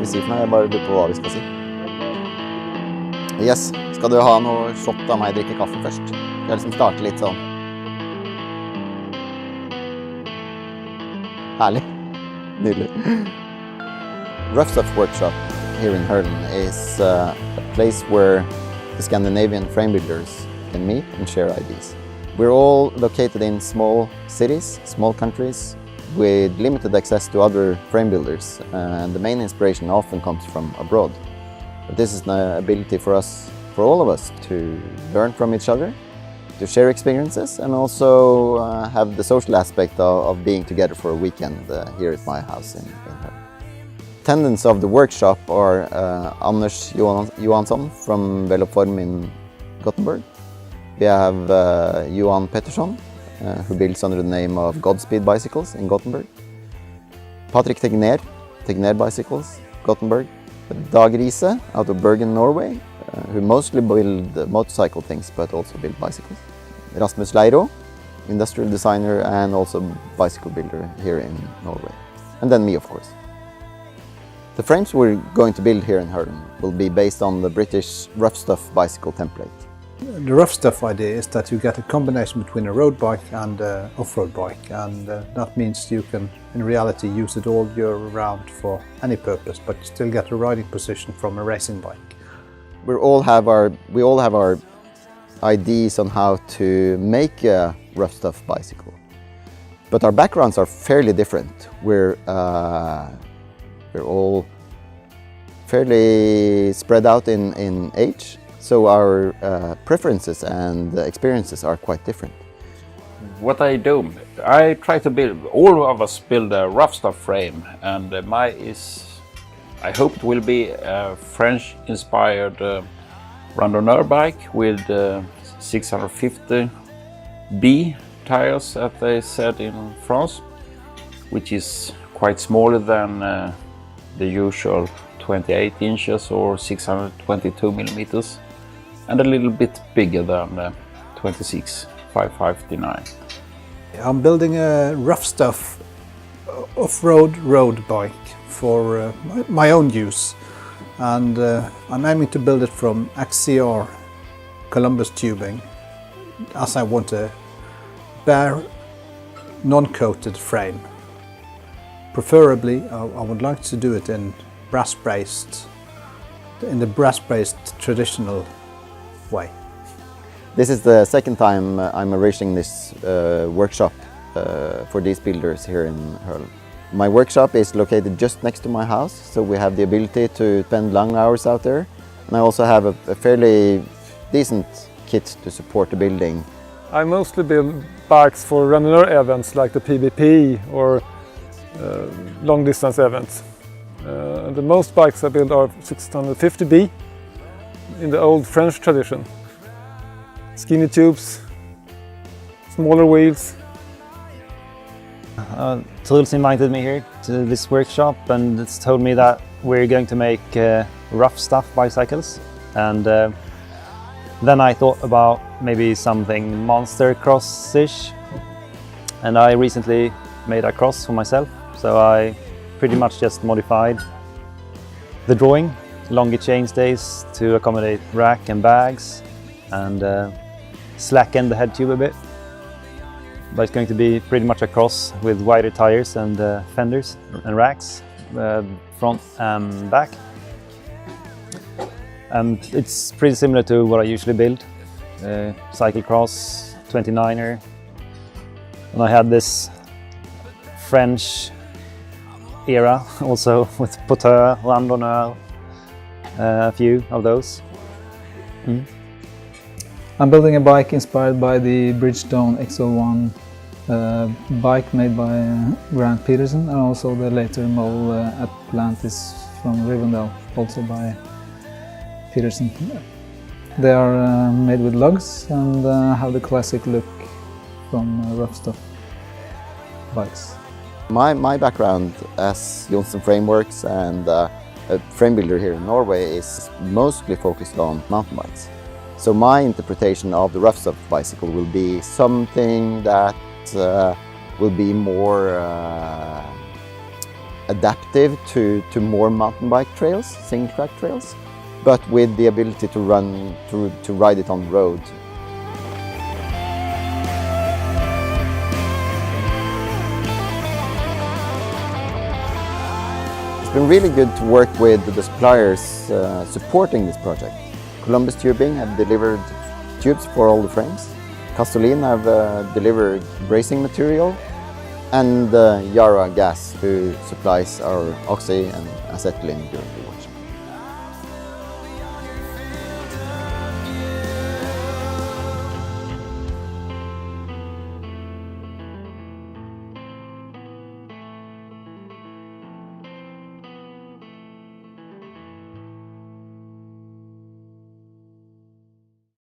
skal vi si for noe? Jeg bare lurer på hva vi skal si. Yes, skal du ha noe shot av meg drikke kaffe først? Jeg liksom starte litt sånn. Herlig. Nydelig. Rough Stuff Workshop here in Hølen is a place where the Scandinavian framebuilders can meet and share ideas. We're all located in small cities, small countries, with limited access to other frame builders, and the main inspiration often comes from abroad. But this is an ability for all of us, to learn from each other, to share experiences, and also have the social aspect of being together for a weekend here at my house in Hølen. Attendants of the workshop are Anders Johansson from Veloform in Gothenburg. We have Johan Pettersson, who builds under the name of Godspeed Bicycles in Gothenburg. Patrick Tegner Bicycles, Gothenburg. Dag Riise out of Bergen, Norway, who mostly build motorcycle things but also build bicycles. Rasmus Leiro, industrial designer and also bicycle builder here in Norway. And then me, of course. The frames we're going to build here in Hølen will be based on the British Rough Stuff bicycle template. The Rough Stuff idea is that you get a combination between a road bike and an off-road bike, and that means you can in reality use it all year round for any purpose, but still get a riding position from a racing bike. We all have our ideas on how to make a Rough Stuff bicycle, but our backgrounds are fairly different. We're all fairly spread out in age. So our preferences and experiences are quite different. What I do, I try to build, all of us build a rough stuff frame, and I hope it will be a French-inspired randonneur bike with 650B tires, as they said in France, which is quite smaller than the usual 28 inches or 622 millimeters. And a little bit bigger than 26,559. I'm building a Rough Stuff off-road road bike for my own use, and I'm aiming to build it from XCR Columbus tubing, as I want a bare, non-coated frame. Preferably, I would like to do it in the brass-braced traditional way. This is the second time I'm arranging this workshop for these builders here in Hølen. My workshop is located just next to my house, so we have the ability to spend long hours out there. And I also have a fairly decent kit to support the building. I mostly build bikes for randonneur events like the PBP or long distance events. The most bikes I build are 650B in the old French tradition. Skinny tubes, smaller wheels. Truls invited me here to this workshop and it's told me that we're going to make rough stuff bicycles, and then I thought about maybe something monster cross-ish, and I recently made a cross for myself, so I pretty much just modified the drawing, longer chainstays to accommodate rack and bags, and slackened the head tube a bit. But it's going to be pretty much a cross with wider tires and fenders and racks, front and back. And it's pretty similar to what I usually build, cyclocross, 29er. And I had this French era also with Poteur, Randonneur, a few of those. I'm building a bike inspired by the Bridgestone XO1 bike made by Grant Peterson, and also the later model Atlantis from Rivendell, also by Peterson. They are made with lugs and have the classic look from Rough Stuff bikes. My background as Johnsen Frameworks and a frame builder here in Norway is mostly focused on mountain bikes. So my interpretation of the Rough Stuff bicycle will be something that will be more adaptive to more mountain bike trails, single track trails, but with the ability to ride it on the road. It's been really good to work with the suppliers supporting this project. Columbus Tubing have delivered tubes for all the frames. Castellin have delivered bracing material, and Yara Gas, who supplies our oxy and acetylene during the